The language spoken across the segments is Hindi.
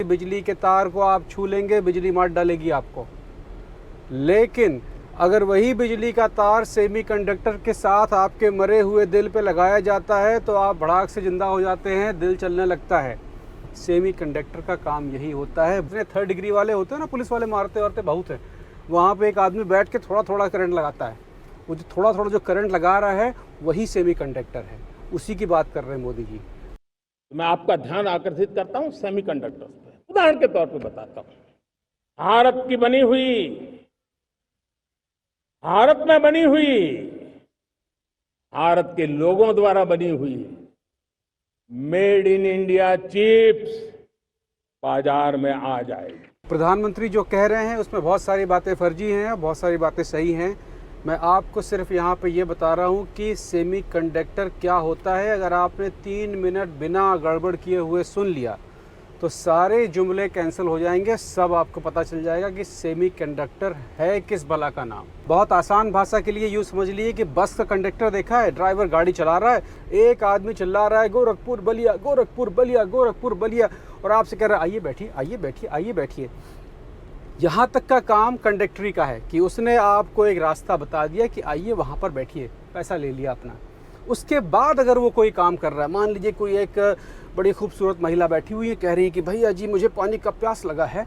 बिजली के तार को आप छू लेंगे, बिजली मार डालेगी आपको। लेकिन अगर वही बिजली का तार सेमीकंडक्टर के साथ आपके मरे हुए दिल पे लगाया जाता है तो आप भड़ाक से ज़िंदा हो जाते हैं, दिल चलने लगता है। सेमीकंडक्टर का काम यही होता है। जितने 3rd डिग्री वाले होते हैं ना, पुलिस वाले मारते वारते बहुत हैं, वहाँ पे एक आदमी बैठ के थोड़ा थोड़ा करंट लगाता है। वो जो थोड़ा थोड़ा जो करंट लगा रहा है वही सेमीकंडक्टर है, उसी की बात कर रहे हैं मोदी जी। मैं आपका ध्यान आकर्षित करता हूं सेमीकंडक्टर्स पे। उदाहरण के तौर पे बताता हूं, भारत की बनी हुई, भारत में बनी हुई, भारत के लोगों द्वारा बनी हुई मेड इन इंडिया चिप्स बाजार में आ जाएगी। प्रधानमंत्री जो कह रहे हैं उसमें बहुत सारी बातें फर्जी हैं, बहुत सारी बातें सही हैं। मैं आपको सिर्फ यहाँ पे ये बता रहा हूँ कि सेमीकंडक्टर क्या होता है। अगर आपने 3 मिनट बिना गड़बड़ किए हुए सुन लिया तो सारे जुमले कैंसिल हो जाएंगे, सब आपको पता चल जाएगा कि सेमीकंडक्टर है किस भला का नाम। बहुत आसान भाषा के लिए यूँ समझ लीजिए कि बस का कंडक्टर देखा है, ड्राइवर गाड़ी चला रहा है, एक आदमी चिल्ला रहा है गोरखपुर बलिया, गोरखपुर बलिया, गोरखपुर बलिया, और आपसे कह रहा है आइए बैठिए, आइए बैठिए, आइए बैठिए। यहाँ तक का काम कंडक्टरी का है कि उसने आपको एक रास्ता बता दिया कि आइए वहाँ पर बैठिए, पैसा ले लिया अपना। उसके बाद अगर वो कोई काम कर रहा है, मान लीजिए कोई एक बड़ी खूबसूरत महिला बैठी हुई है, कह रही है कि भैया जी मुझे पानी का प्यास लगा है,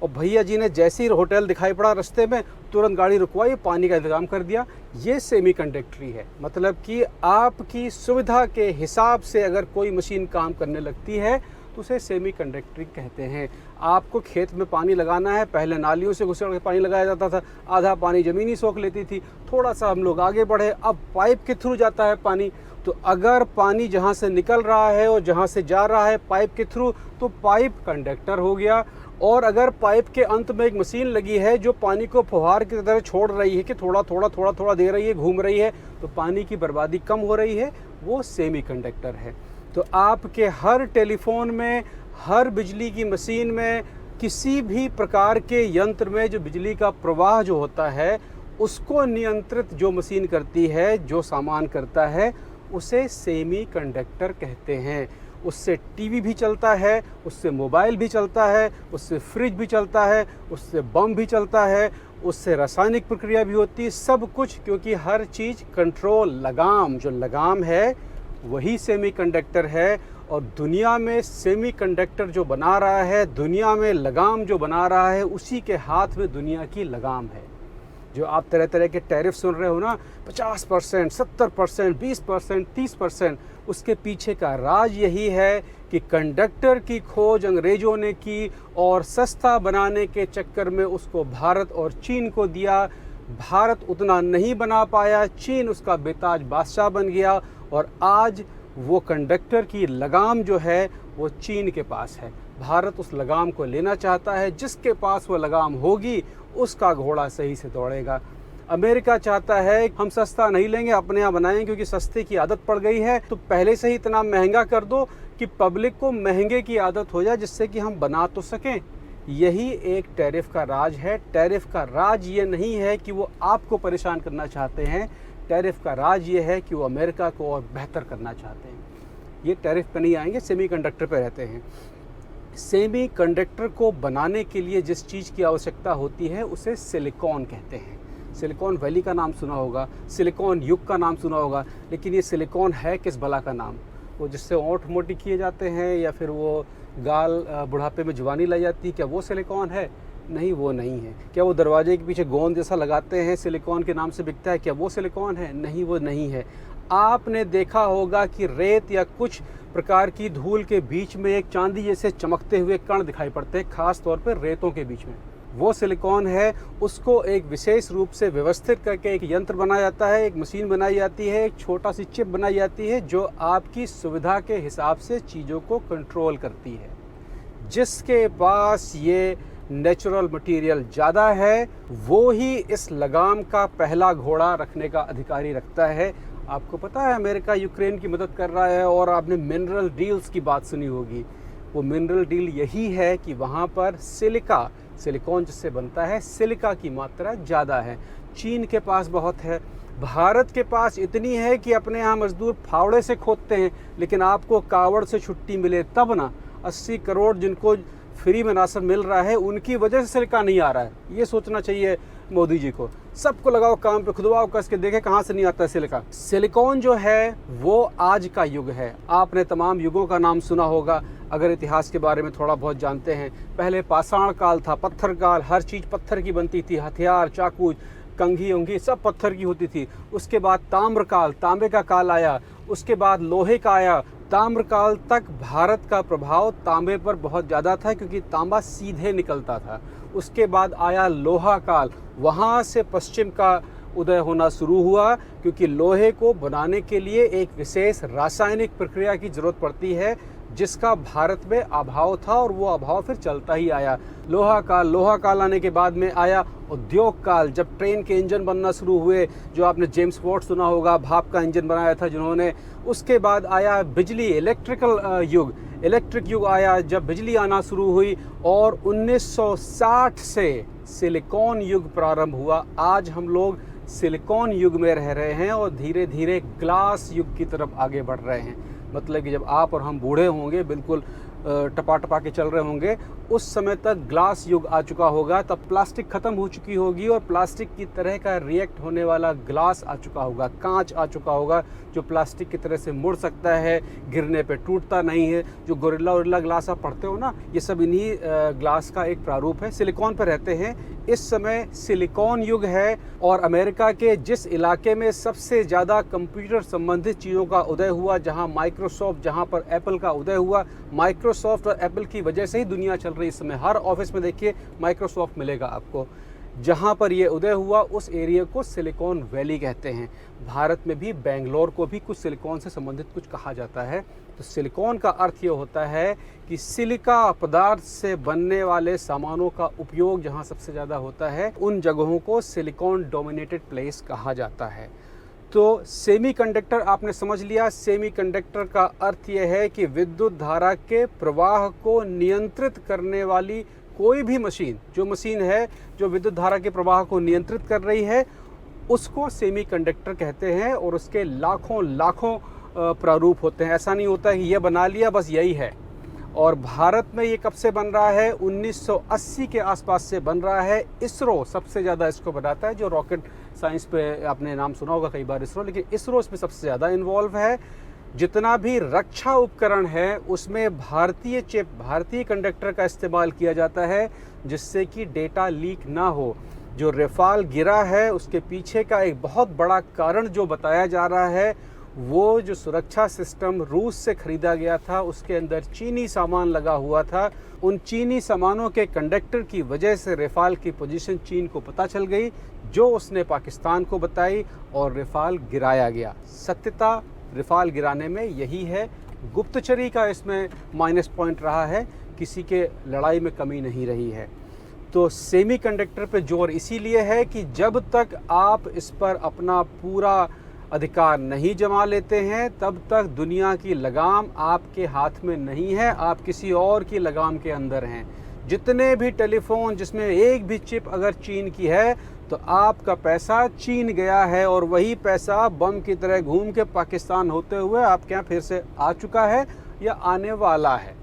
और भैया जी ने जैसे ही होटल दिखाई पड़ा रास्ते में तुरंत गाड़ी रुकवाई, पानी का इंतजाम कर दिया। ये सेमीकंडक्टरी है। मतलब कि आपकी सुविधा के हिसाब से अगर कोई मशीन काम करने लगती है तो उसे सेमीकंडक्टरी कहते हैं। आपको खेत में पानी लगाना है, पहले नालियों से घुसड़ के पानी लगाया जाता था, आधा पानी ज़मीन ही सोख लेती थी। थोड़ा सा हम लोग आगे बढ़े, अब पाइप के थ्रू जाता है पानी। तो अगर पानी जहाँ से निकल रहा है और जहाँ से जा रहा है पाइप के थ्रू, तो पाइप कंडक्टर हो गया। और अगर पाइप के अंत में एक मशीन लगी है जो पानी को फुहार की तरह छोड़ रही है कि थोड़ा थोड़ा थोड़ा थोड़ा दे रही है, घूम रही है, तो पानी की बर्बादी कम हो रही है, वो सेमीकंडक्टर है। तो आपके हर टेलीफोन में, हर बिजली की मशीन में, किसी भी प्रकार के यंत्र में जो बिजली का प्रवाह जो होता है उसको नियंत्रित जो मशीन करती है, जो सामान करता है, उसे सेमीकंडक्टर कहते हैं। उससे टीवी भी चलता है, उससे मोबाइल भी चलता है, उससे फ्रिज भी चलता है, उससे बम भी चलता है, उससे रासायनिक प्रक्रिया भी होती है, सब कुछ। क्योंकि हर चीज़ कंट्रोल, लगाम, जो लगाम है वही सेमीकंडक्टर है। और दुनिया में सेमीकंडक्टर जो बना रहा है, दुनिया में लगाम जो बना रहा है, उसी के हाथ में दुनिया की लगाम है। जो आप तरह तरह के टैरिफ सुन रहे हो ना, 50%, 70%, 20%, 30%, उसके पीछे का राज यही है कि कंडक्टर की खोज अंग्रेज़ों ने की और सस्ता बनाने के चक्कर में उसको भारत और चीन को दिया। भारत उतना नहीं बना पाया, चीन उसका बेताज बादशाह बन गया, और आज वो कंडक्टर की लगाम जो है वो चीन के पास है। भारत उस लगाम को लेना चाहता है। जिसके पास वो लगाम होगी उसका घोड़ा सही से दौड़ेगा। अमेरिका चाहता है हम सस्ता नहीं लेंगे, अपने यहाँ बनाएंगे, क्योंकि सस्ते की आदत पड़ गई है, तो पहले से ही इतना महंगा कर दो कि पब्लिक को महंगे की आदत हो जाए, जिससे कि हम बना तो सकें। यही एक टैरिफ का राज है। टैरिफ का राज ये नहीं है कि वो आपको परेशान करना चाहते हैं, टैरिफ का राज ये है कि वो अमेरिका को और बेहतर करना चाहते हैं। ये टैरिफ पे नहीं आएंगे, सेमीकंडक्टर पे रहते हैं। सेमीकंडक्टर को बनाने के लिए जिस चीज़ की आवश्यकता होती है उसे सिलिकॉन कहते हैं। सिलिकॉन वैली का नाम सुना होगा, सिलिकॉन युग का नाम सुना होगा, लेकिन ये सिलिकॉन है किस भला का नाम? वो जिससे ओंठ मोटी किए जाते हैं, या फिर वो गाल बुढ़ापे में जवानी लाई जाती है, क्या वो सिलिकॉन है? नहीं, वो नहीं है। क्या वो दरवाजे के पीछे गोंद जैसा लगाते हैं, सिलिकॉन के नाम से बिकता है, क्या वो सिलिकॉन है? नहीं, वो नहीं है। आपने देखा होगा कि रेत या कुछ प्रकार की धूल के बीच में एक चांदी जैसे चमकते हुए कण दिखाई पड़ते हैं, खास तौर पर रेतों के बीच में, वो सिलिकॉन है। उसको एक विशेष रूप से व्यवस्थित करके एक यंत्र बनाया जाता है, एक मशीन बनाई जाती है, एक छोटा सी चिप बनाई जाती है जो आपकी सुविधा के हिसाब से चीज़ों को कंट्रोल करती है। जिसके पास ये नेचुरल मटेरियल ज़्यादा है वो ही इस लगाम का पहला घोड़ा रखने का अधिकारी रखता है। आपको पता है अमेरिका यूक्रेन की मदद कर रहा है, और आपने मिनरल डील्स की बात सुनी होगी। वो मिनरल डील यही है कि वहाँ पर सिलिकॉन जिससे बनता है, सिलिका की मात्रा ज़्यादा है। चीन के पास बहुत है, भारत के पास इतनी है कि अपने यहाँ मजदूर फावड़े से खोदते हैं, लेकिन आपको कावड़ से छुट्टी मिले तब ना। 80 करोड़ जिनको फ्री में राशन मिल रहा है, उनकी वजह से सिलिका नहीं आ रहा है। ये सोचना चाहिए मोदी जी को। सबको लगाओ काम पे, खुदवाओ कस के, देखे कहाँ से नहीं आता है सिलिका। सिलिकॉन जो है वो आज का युग है। आपने तमाम युगों का नाम सुना होगा अगर इतिहास के बारे में थोड़ा बहुत जानते हैं। पहले पाषाण काल था, पत्थर काल, हर चीज़ पत्थर की बनती थी, हथियार, चाकू, कंघी उंघी सब पत्थर की होती थी। उसके बाद ताम्र काल, तांबे का काल आया। उसके बाद लोहे का आया। ताम्र काल तक भारत का प्रभाव तांबे पर बहुत ज़्यादा था क्योंकि तांबा सीधे निकलता था। उसके बाद आया लोहा काल, वहाँ से पश्चिम का उदय होना शुरू हुआ क्योंकि लोहे को बनाने के लिए एक विशेष रासायनिक प्रक्रिया की जरूरत पड़ती है जिसका भारत में अभाव था और वो अभाव फिर चलता ही आया। लोहा काल आने के बाद में आया उद्योग काल, जब ट्रेन के इंजन बनना शुरू हुए, जो आपने जेम्स वॉट सुना होगा, भाप का इंजन बनाया था जिन्होंने। उसके बाद आया बिजली, इलेक्ट्रिक युग आया जब बिजली आना शुरू हुई और 1960 से सिलिकॉन युग प्रारंभ हुआ। आज हम लोग सिलिकॉन युग में रह रहे हैं और धीरे धीरे ग्लास युग की तरफ आगे बढ़ रहे हैं। मतलब कि जब आप और हम बूढ़े होंगे, बिल्कुल टपा के चल रहे होंगे, उस समय तक ग्लास युग आ चुका होगा। तब प्लास्टिक ख़त्म हो चुकी होगी और प्लास्टिक की तरह का रिएक्ट होने वाला ग्लास आ चुका होगा, कांच आ चुका होगा जो प्लास्टिक की तरह से मुड़ सकता है, गिरने पे टूटता नहीं है। जो गोरिल्ला ग्लास आप पढ़ते हो ना, ये सब इन्हीं ग्लास का एक प्रारूप है। सिलिकॉन पर रहते हैं। इस समय सिलिकॉन युग है और अमेरिका के जिस इलाके में सबसे ज़्यादा कंप्यूटर संबंधित चीज़ों का उदय हुआ, जहाँ माइक्रोसॉफ्ट, जहाँ पर एप्पल का उदय हुआ, माइक्रोसॉफ्ट और एप्पल की वजह से ही दुनिया चल रही है इस समय। हर ऑफिस में देखिए माइक्रोसॉफ्ट मिलेगा आपको। जहाँ पर ये उदय हुआ उस एरिया को सिलिकॉन वैली कहते हैं। भारत में भी बेंगलोर को भी कुछ सिलिकॉन से संबंधित कुछ कहा जाता है। तो सिलिकॉन का अर्थ ये होता है कि सिलिका पदार्थ से बनने वाले सामानों का उपयोग जहाँ सबसे ज़्यादा होता है, उन जगहों को सिलिकॉन डोमिनेटेड प्लेस कहा जाता है। तो सेमीकंडक्टर आपने समझ लिया। सेमीकंडक्टर का अर्थ यह है कि विद्युत धारा के प्रवाह को नियंत्रित करने वाली कोई भी मशीन, जो मशीन है जो विद्युत धारा के प्रवाह को नियंत्रित कर रही है, उसको सेमीकंडक्टर कहते हैं। और उसके लाखों प्रारूप होते हैं। ऐसा नहीं होता है कि ये बना लिया बस यही है। और भारत में ये कब से बन रहा है? 1980 के आसपास से बन रहा है। इसरो सबसे ज़्यादा इसको बनाता है। जो रॉकेट साइंस पे आपने नाम सुना होगा कई बार इसरो, लेकिन इसरो इसमें सबसे ज़्यादा इन्वॉल्व है। जितना भी रक्षा उपकरण है उसमें भारतीय चिप, भारतीय कंडक्टर का इस्तेमाल किया जाता है जिससे कि डेटा लीक ना हो। जो रेफाल गिरा है उसके पीछे का एक बहुत बड़ा कारण जो बताया जा रहा है, वो जो सुरक्षा सिस्टम रूस से ख़रीदा गया था उसके अंदर चीनी सामान लगा हुआ था। उन चीनी सामानों के कंडक्टर की वजह से रेफाल की पोजीशन चीन को पता चल गई, जो उसने पाकिस्तान को बताई और रेफाल गिराया गया। सत्यता रेफाल गिराने में यही है। गुप्तचरी का इसमें माइनस पॉइंट रहा है, किसी के लड़ाई में कमी नहीं रही है। तो सेमीकंडक्टर पे जोर इसीलिए है कि जब तक आप इस पर अपना पूरा अधिकार नहीं जमा लेते हैं तब तक दुनिया की लगाम आपके हाथ में नहीं है, आप किसी और की लगाम के अंदर हैं। जितने भी टेलीफोन जिसमें एक भी चिप अगर चीन की है तो आपका पैसा चीन गया है और वही पैसा बम की तरह घूम के पाकिस्तान होते हुए आपके यहाँ फिर से आ चुका है या आने वाला है।